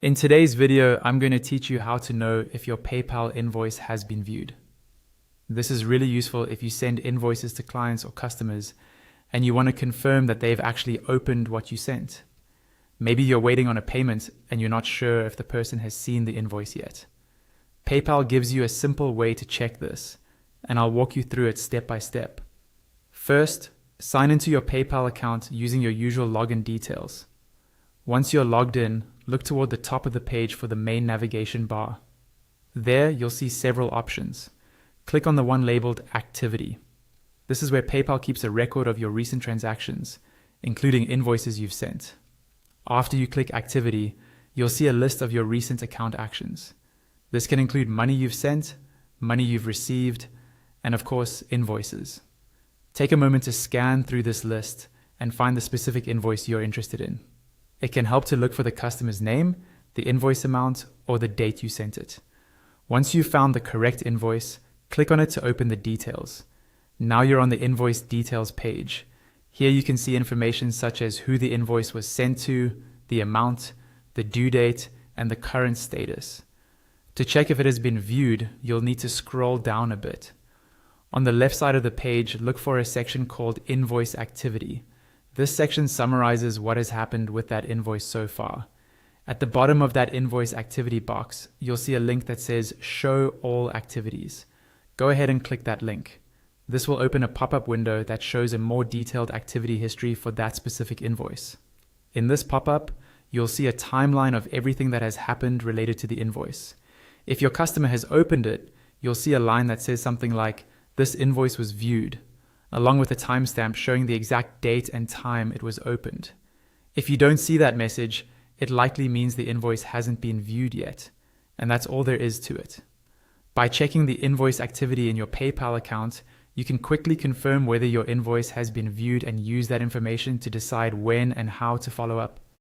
In today's video, I'm going to teach you how to know if your PayPal invoice has been viewed. This is really useful if you send invoices to clients or customers and you want to confirm that they've actually opened what you sent. Maybe you're waiting on a payment and you're not sure if the person has seen the invoice yet. PayPal gives you a simple way to check this, and I'll walk you through it step by step. First, sign into your PayPal account using your usual login details. Once you're logged in, look toward the top of the page for the main navigation bar. There, you'll see several options. Click on the one labeled Activity. This is where PayPal keeps a record of your recent transactions, including invoices you've sent. After you click Activity, you'll see a list of your recent account actions. This can include money you've sent, money you've received, and of course, invoices. Take a moment to scan through this list and find the specific invoice you're interested in. It can help to look for the customer's name, the invoice amount, or the date you sent it. Once you've found the correct invoice, click on it to open the details. Now you're on the invoice details page. Here you can see information such as who the invoice was sent to, the amount, the due date, and the current status. To check if it has been viewed, you'll need to scroll down a bit. On the left side of the page, look for a section called Invoice Activity. This section summarizes what has happened with that invoice so far. At the bottom of that invoice activity box, you'll see a link that says Show All Activities. Go ahead and click that link. This will open a pop-up window that shows a more detailed activity history for that specific invoice. In this pop-up, you'll see a timeline of everything that has happened related to the invoice. If your customer has opened it, you'll see a line that says something like, "This invoice was viewed," along with a timestamp showing the exact date and time it was opened. If you don't see that message, it likely means the invoice hasn't been viewed yet, and that's all there is to it. By checking the invoice activity in your PayPal account, you can quickly confirm whether your invoice has been viewed and use that information to decide when and how to follow up.